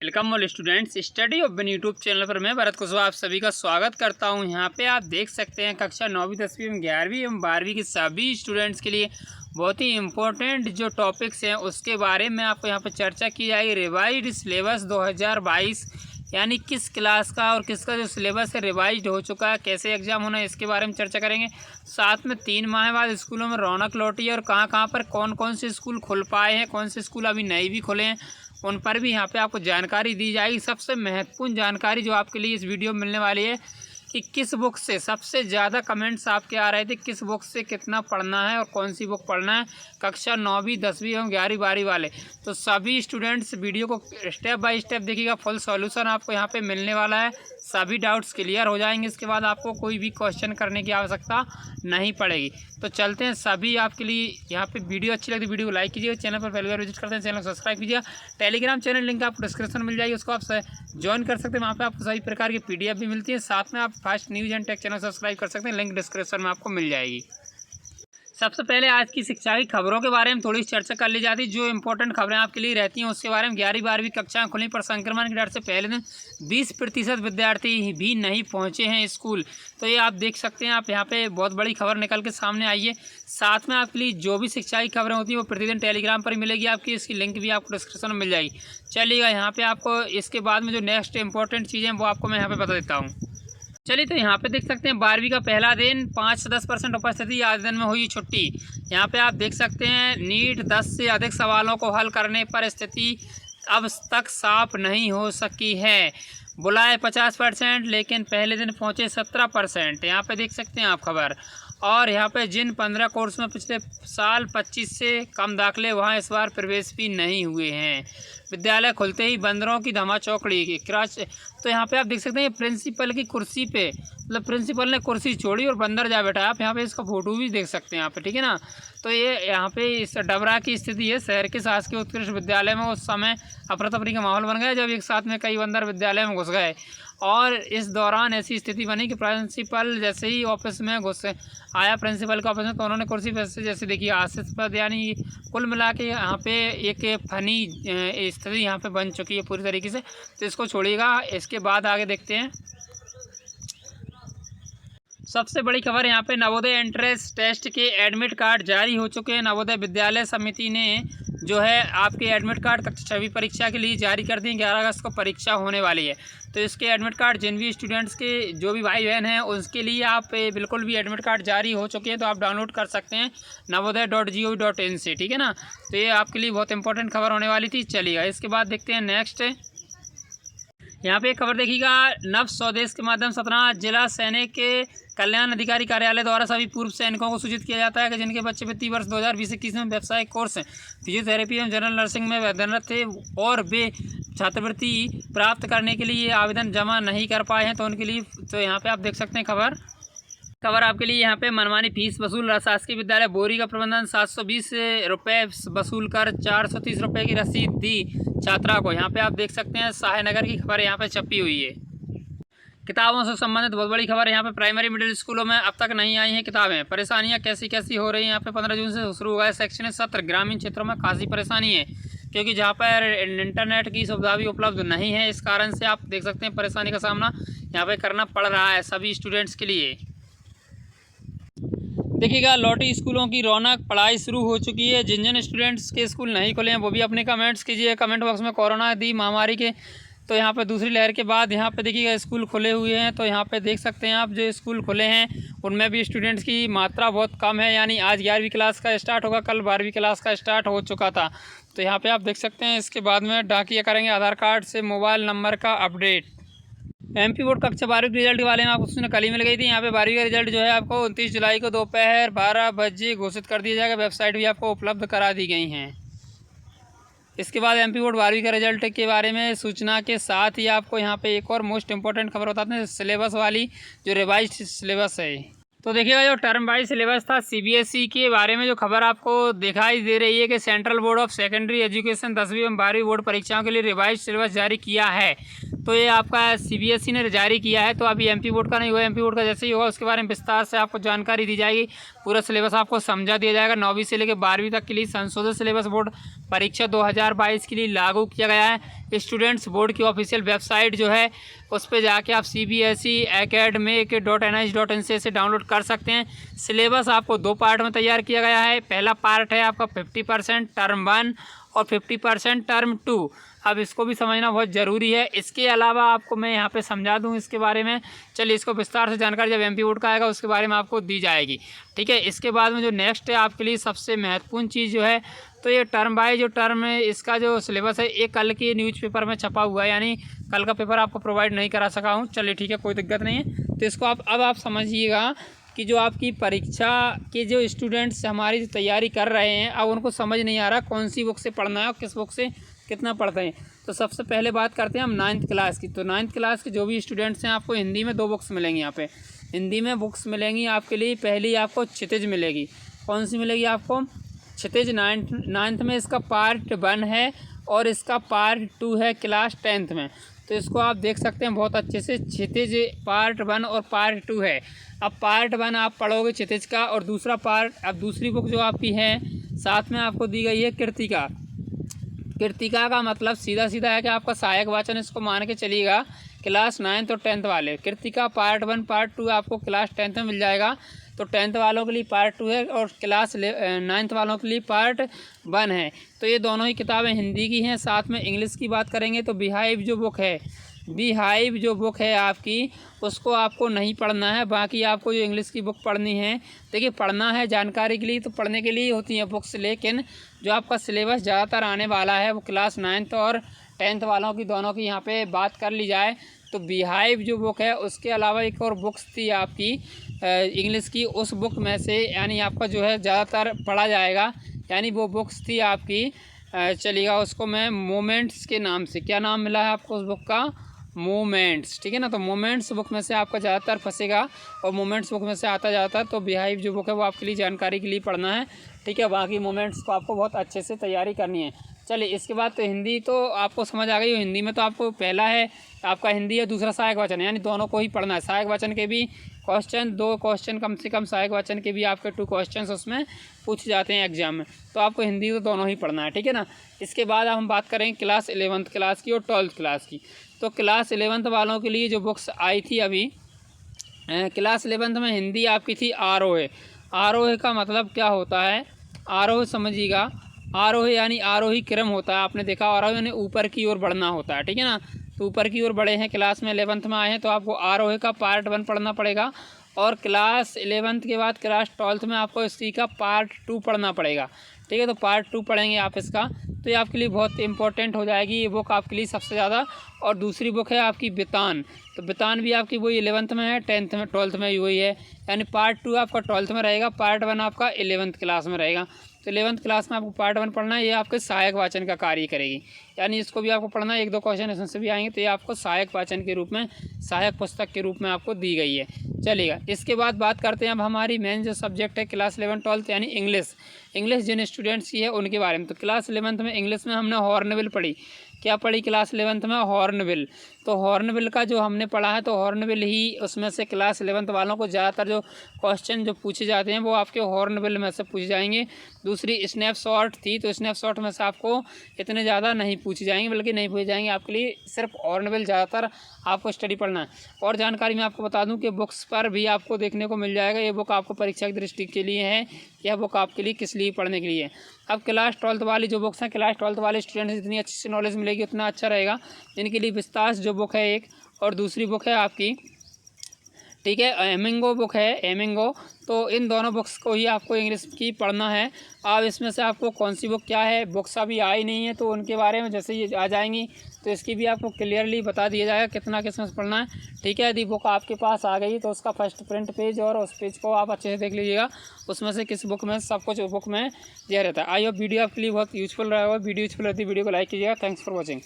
Welcome all students study of बिन YouTube channel पर मैं भरत कुशवाहा आप सभी का स्वागत करता हूं। यहां पे आप देख सकते हैं कक्षा 9वीं 10वीं एवं 11वीं एवं 12वीं के सभी स्टूडेंट्स के लिए बहुत ही इम्पोर्टेंट जो टॉपिक्स हैं उसके बारे में आपको यहां पर चर्चा की जाएगी। रिवाइज्ड सिलेबस 2022 यानी किस क्लास का और किसका जो सिलेबस है रिवाइज्ड हो चुका है, कैसे एग्जाम होना है, इसके बारे में चर्चा करेंगे। साथ में 3 माह बाद स्कूलों में रौनक लौटी है और कहाँ पर कौन कौन से स्कूल खुल पाए हैं, कौन से स्कूल अभी नए भी खुले हैं, उन पर भी यहाँ पे आपको जानकारी दी जाएगी। सबसे महत्वपूर्ण जानकारी जो आपके लिए इस वीडियो में मिलने वाली है कि किस बुक से सबसे ज़्यादा कमेंट्स आपके आ रहे थे, किस बुक से कितना पढ़ना है और कौन सी बुक पढ़ना है कक्षा 9वीं 10वीं एवं 11वीं 12वीं वाले। तो सभी स्टूडेंट्स वीडियो को स्टेप बाय स्टेप देखिएगा, फुल सॉल्यूशन आपको यहाँ पे मिलने वाला है, सभी डाउट्स क्लियर हो जाएंगे। इसके बाद आपको कोई भी क्वेश्चन करने की आवश्यकता नहीं पड़ेगी। तो चलते हैं, सभी आपके लिए यहाँ पे वीडियो अच्छी लगती है वीडियो को लाइक कीजिए, चैनल पर पहली बार विजिट करते हैं चैनल को सब्सक्राइब कीजिए। टेलीग्राम चैनल लिंक आपको डिस्क्रिप्शन मिल जाएगी, उसको आप ज्वाइन कर सकते हैं, वहाँ पे आपको सभी प्रकार की PDF भी मिलती है। साथ में आप fast news and take channel subscribe कर सकते हैं, लिंक डिस्क्रिप्शन में आपको मिल जाएगी। सबसे पहले आज की शिक्षा की खबरों के बारे में थोड़ी चर्चा कर ली जाती है। जो इंपॉर्टेंट खबरें आपके लिए रहती हैं उसके बारे में। 11वीं 12वीं कक्षाएं खुली पर संक्रमण के डर से पहले दिन 20% विद्यार्थी भी नहीं पहुंचे हैं स्कूल। तो ये आप देख सकते हैं, आप यहाँ पे बहुत बड़ी खबर निकल के सामने आई है। साथ में आपके लिए जो भी शिक्षा की खबरें होती हैं वो प्रतिदिन टेलीग्राम पर ही मिलेगी आपकी, इसकी लिंक भी आपको डिस्क्रिप्शन में मिल जाएगी। चलिएगा, यहाँ पर आपको इसके बाद में जो नेक्स्ट इंपॉर्टेंट चीज़ें वो आपको मैं यहाँ पर बता देता हूँ। चलिए, तो यहाँ पे देख सकते हैं 12वीं का पहला दिन 5 से 10% उपस्थिति, आज दिन में हुई छुट्टी। यहाँ पे आप देख सकते हैं नीट 10 से अधिक सवालों को हल करने पर स्थिति अब तक साफ नहीं हो सकी है। बुलाए 50% लेकिन पहले दिन पहुँचे 17%। यहाँ पे देख सकते हैं आप खबर। और यहाँ पे जिन 15 कोर्स में पिछले साल 25 से कम दाखिले, वहाँ इस बार प्रवेश भी नहीं हुए हैं। विद्यालय खुलते ही बंदरों की धमा चौकड़ी की क्राच। तो यहाँ पे आप देख सकते हैं प्रिंसिपल की कुर्सी पे, मतलब प्रिंसिपल ने कुर्सी छोड़ी और बंदर जा बैठा है। आप यहाँ पे इसका फोटो भी देख सकते हैं यहाँ पे, ठीक है ना। तो ये यहाँ पे इस डबरा की स्थिति है। शहर के शासकीय उत्कृष्ट विद्यालय में उस समय अफरा तफरी का माहौल बन गया जब एक साथ में कई बंदर विद्यालय में घुस गए और इस दौरान ऐसी स्थिति बनी कि प्रिंसिपल जैसे ही ऑफिस में घुस आया प्रिंसिपल के ऑफिस में, तो उन्होंने कुर्सी पर से जैसे देखिए हास्यास्पद, यानी कुल मिला के यहाँ पे एक फनी स्थिति यहाँ पे बन चुकी है पूरी तरीके से। तो इसको छोड़िएगा, इसके बाद आगे देखते हैं। सबसे बड़ी खबर यहाँ पे नवोदय एंट्रेंस टेस्ट के एडमिट कार्ड जारी हो चुके हैं। नवोदय विद्यालय समिति ने जो है आपके एडमिट कार्ड कक्षा 6वीं परीक्षा के लिए जारी कर दिए। 11 अगस्त को परीक्षा होने वाली है, तो इसके एडमिट कार्ड जिन भी स्टूडेंट्स के जो भी भाई बहन हैं उसके लिए आप बिल्कुल भी एडमिट कार्ड जारी हो चुके हैं, तो आप डाउनलोड कर सकते हैं navodaya.gov.in से, ठीक है ना। तो ये आपके लिए बहुत इंपॉर्टेंट खबर होने वाली थी। चलिएगा, इसके बाद देखते हैं नेक्स्ट। यहाँ पे एक खबर देखिएगा, नव स्वदेश के माध्यम सतना जिला सैनिक के कल्याण अधिकारी कार्यालय द्वारा सभी पूर्व सैनिकों को सूचित किया जाता है कि जिनके बच्चे वित्तीय वर्ष 2020-21 में व्यावसायिक कोर्स फिजियोथेरेपी एवं जनरल नर्सिंग में अध्ययनरत थे और वे छात्रवृत्ति प्राप्त करने के लिए आवेदन जमा नहीं कर पाए हैं, तो उनके लिए, तो यहाँ पे आप देख सकते हैं खबर आपके लिए। यहाँ पे मनमानी फीस वसूल शासकीय विद्यालय बोरी का प्रबंधन 720 रुपये वसूल कर 430 रुपये की रसीद दी छात्रा को। यहाँ पे आप देख सकते हैं शाहनगर की खबर यहाँ पे छपी हुई है। किताबों से संबंधित बहुत बड़ी खबर है। यहाँ पे प्राइमरी मिडिल स्कूलों में अब तक नहीं आई हैं किताबें। परेशानियाँ कैसी कैसी हो रही हैं। यहाँ पे 15 जून से शुरू हुआ है शैक्षणिक सत्र। ग्रामीण क्षेत्रों में खासी परेशानी है क्योंकि जहाँ पर इंटरनेट की सुविधा भी उपलब्ध नहीं है, इस कारण से आप देख सकते हैं परेशानी का सामना यहाँ पे करना पड़ रहा है सभी स्टूडेंट्स के लिए। देखिएगा, लौटी स्कूलों की रौनक, पढ़ाई शुरू हो चुकी है। जिन जिन स्टूडेंट्स के स्कूल नहीं खुले हैं वो भी अपने कमेंट्स कीजिए कमेंट बॉक्स में। कोरोना दी महामारी के, तो यहाँ पे दूसरी लहर के बाद यहाँ पे देखिएगा स्कूल खुले हुए हैं। तो यहाँ पे देख सकते हैं आप जो स्कूल खुले हैं उनमें भी स्टूडेंट्स की मात्रा बहुत कम है, यानी आज 11वीं क्लास का स्टार्ट होगा, कल 12वीं क्लास का स्टार्ट हो चुका था। तो यहाँ पे आप देख सकते हैं। इसके बाद में डाकिया करेंगे आधार कार्ड से मोबाइल नंबर का अपडेट। MP बोर्ड कक्षा 12वीं के रिजल्ट के बारे में आपको सूचना कल ही मिल गई थी। यहाँ पे 12वीं का रिजल्ट जो है आपको 29 जुलाई को दोपहर 12 बजे घोषित कर दिया जाएगा। वेबसाइट भी आपको उपलब्ध करा दी गई हैं। इसके बाद MP बोर्ड 12वीं का रिजल्ट के बारे में सूचना के साथ ही आपको यहाँ पे एक और मोस्ट इंपॉर्टेंट खबर बताते हैं, सिलेबस वाली जो रिवाइज्ड सिलेबस है। तो देखिएगा, जो टर्म वाइज सिलेबस था CBSE के बारे में जो खबर आपको दिखाई दे रही है कि central board of secondary education 10वीं एवं 12वीं बोर्ड परीक्षाओं के लिए रिवाइज्ड सिलेबस जारी किया है। तो ये आपका CBSE ने जारी किया है। तो अभी MP बोर्ड का नहीं हुआ, MP बोर्ड का जैसे ही होगा उसके बारे में विस्तार से आपको जानकारी दी जाएगी, पूरा सिलेबस आपको समझा दिया जाएगा। 9वीं से लेकर 12वीं तक के लिए संशोधित सिलेबस बोर्ड परीक्षा 2022 के लिए लागू किया गया है। स्टूडेंट्स बोर्ड की ऑफिशियल वेबसाइट जो है उस पर जाके आप CBSE academic.nih.in से डाउनलोड कर सकते हैं। सिलेबस आपको 2 पार्ट में तैयार किया गया है। पहला पार्ट है आपका 50% टर्म 1 और 50% टर्म 2। अब इसको भी समझना बहुत ज़रूरी है। इसके अलावा आपको मैं यहाँ पे समझा दूँ इसके बारे में। चलिए इसको विस्तार से जानकारी जब MP बोर्ड का आएगा उसके बारे में आपको दी जाएगी, ठीक है। इसके बाद में जो नेक्स्ट है आपके लिए सबसे महत्वपूर्ण चीज़ जो है, तो ये टर्म बाय जो टर्म है इसका जो सिलेबस है ये कल के न्यूज़पेपर में छपा हुआ है, यानी कल का पेपर आपको प्रोवाइड नहीं करा सका हूँ। चलिए ठीक है, कोई दिक्कत नहीं है। तो इसको आप समझिएगा कि जो आपकी परीक्षा के जो स्टूडेंट्स हमारी तैयारी कर रहे हैं, अब उनको समझ नहीं आ रहा कौन सी बुक से पढ़ना है और किस बुक से कितना पढ़ते हैं। तो सबसे पहले बात करते हैं हम 9th क्लास की। तो 9th क्लास के जो भी स्टूडेंट्स हैं, आपको हिंदी में 2 बुक्स मिलेंगी। यहाँ पे हिंदी में बुक्स मिलेंगी आपके लिए। पहली आपको क्षितिज मिलेगी। कौन सी मिलेगी आपको? क्षितिज 9th में इसका पार्ट 1 है और इसका पार्ट 2 है क्लास 10th में। तो इसको आप देख सकते हैं बहुत अच्छे से। क्षितिज पार्ट 1 और पार्ट 2 है। अब पार्ट 1 आप पढ़ोगे क्षितिज का, और दूसरा पार्ट, अब दूसरी बुक जो आपकी है साथ में आपको दी गई है कृतिका। कृतिका का मतलब सीधा सीधा है कि आपका सहायक वाचन, इसको मान के चलिएगा क्लास 9th और 10th वाले। कृतिका पार्ट 1 पार्ट 2 आपको क्लास 10th में मिल जाएगा। तो 10th वालों के लिए पार्ट 2 है और क्लास 9th वालों के लिए पार्ट 1 है। तो ये दोनों ही किताबें हिंदी की हैं। साथ में इंग्लिश की बात करेंगे तो बिहाइव जो बुक है, बिहाइव जो बुक है आपकी, उसको आपको नहीं पढ़ना है। बाकी आपको जो इंग्लिश की बुक पढ़नी है, देखिए पढ़ना है जानकारी के लिए, तो पढ़ने के लिए होती हैं बुक्स, लेकिन जो आपका सिलेबस ज़्यादातर आने वाला है वो क्लास 9th और 10th वालों की दोनों की यहाँ पे बात कर ली जाए तो बिहाइव जो बुक है, उसके अलावा एक और बुक्स थी आपकी इंग्लिश की, उस बुक में से यानी आपका जो है ज़्यादातर पढ़ा जाएगा, यानी वो बुक्स थी आपकी, चलिएगा उसको मैं मोमेंट्स के नाम से, क्या नाम मिला है आपको उस बुक का? मोमेंट्स, ठीक है ना। तो मोमेंट्स बुक में से आपका ज़्यादातर फंसेगा और मोमेंट्स बुक में से आता जाता है। तो बिहाइव जो बुक है वो आपके लिए जानकारी के लिए पढ़ना है, ठीक है। बाकी मोमेंट्स को आपको बहुत अच्छे से तैयारी करनी है। चलिए इसके बाद तो हिंदी तो आपको समझ आ गई। हिंदी में तो आपको पहला है आपका हिंदी है, दूसरा सहायक वाचन है, यानी दोनों को ही पढ़ना है। सहायक वाचन के भी क्वेश्चन 2 क्वेश्चन कम से कम, सहायक वाचन के भी आपके 2 क्वेश्चन उसमें पूछ जाते हैं एग्जाम में। तो आपको हिंदी तो दोनों ही पढ़ना है, ठीक है ना। इसके बाद अब हम बात करेंगे क्लास 11th क्लास की और 12th क्लास की। तो क्लास 11th वालों के लिए जो बुक्स आई थी अभी, क्लास 11th में हिंदी आपकी थी आरोहे। आरोहे का मतलब क्या होता है? आरोह समझिएगा, आरोह यानी आरोही क्रम होता है। आपने देखा आरोह यानी ऊपर की ओर बढ़ना होता है, ठीक है ना। तो ऊपर की ओर बढ़े हैं, क्लास में 11th में आए हैं, तो आपको आरोह का पार्ट 1 पढ़ना पड़ेगा। और क्लास 11th के बाद क्लास 12th में आपको इसी का पार्ट 2 पढ़ना पड़ेगा, ठीक है। तो पार्ट 2 पढ़ेंगे आप इसका, तो ये आपके लिए बहुत इंपॉर्टेंट हो जाएगी ये बुक आपके लिए सबसे ज़्यादा। और दूसरी बुक है आपकी बितान। तो बितान भी आपकी वही 11th में है, 10th में, 12th में भी वही है, यानी पार्ट 2 आपका 12th में रहेगा, पार्ट 1 आपका 11th क्लास में रहेगा। तो 11th क्लास में आपको पार्ट 1 पढ़ना है, ये आपके सहायक वाचन का कार्य करेगी, यानी इसको भी आपको पढ़ना है। 1-2 क्वेश्चन इसमें से भी आएंगे, तो ये आपको सहायक वाचन के रूप में, सहायक पुस्तक के रूप में आपको दी गई है। चलिएगा इसके बाद बात करते हैं अब हमारी मेन जो सब्जेक्ट है क्लास 11 12th यानी इंग्लिश। इंग्लिश जिन स्टूडेंट्स की है उनके बारे में। तो क्लास 11th में इंग्लिश में हमने हॉर्नबिल पढ़ी। क्या पढ़ी क्लास 11th में? हॉर्नबिल। तो हॉर्नबिल का जो हमने पढ़ा है, तो हॉर्नबिल ही उसमें से क्लास 11th वालों को ज़्यादातर जो क्वेश्चन जो पूछे जाते हैं वो आपके हॉर्नबिल में से पूछे जाएंगे। दूसरी स्नैपशॉट थी, तो स्नैपशॉट में से आपको इतने ज़्यादा नहीं पूछे जाएंगे, बल्कि नहीं पूछे जाएंगे। आपके लिए सिर्फ हॉर्नबिल ज़्यादातर आपको स्टडी पढ़ना है। और जानकारी मैं आपको बता दूं कि बुक्स पर भी आपको देखने को मिल जाएगा, ये बुक आपको परीक्षा की दृष्टि के लिए है, यह बुक आपके लिए किस लिए पढ़ने के लिए है। अब क्लास 12th वाली जो बुक्स हैं, क्लास 12th वाले स्टूडेंट्स जितनी अच्छी सी नॉलेज मिलेगी उतना अच्छा रहेगा। इनके लिए विस्तार जो बुक है एक, और दूसरी बुक है आपकी, ठीक है, एमिंगो बुक है, एमिंगो। तो इन दोनों बुक्स को ही आपको इंग्लिश की पढ़ना है। अब इसमें से आपको कौन सी बुक क्या है, बुक्स अभी आई नहीं है, तो उनके बारे में जैसे ये आ जाएंगी तो इसकी भी आपको क्लियरली बता दिया जाएगा कितना किस में पढ़ना है, ठीक है। यदि बुक आपके पास आ गई तो उसका फर्स्ट प्रिंट पेज और उस पेज को आप अच्छे से देख लीजिएगा, उसमें से किस बुक में सब कुछ बुक में दिया रहता है। आई होप वीडियो आपके लिए बहुत यूजफुल रहा होगा। वीडियो यूजफुल रहती है वीडियो को लाइक कीजिएगा। Thanks for watching.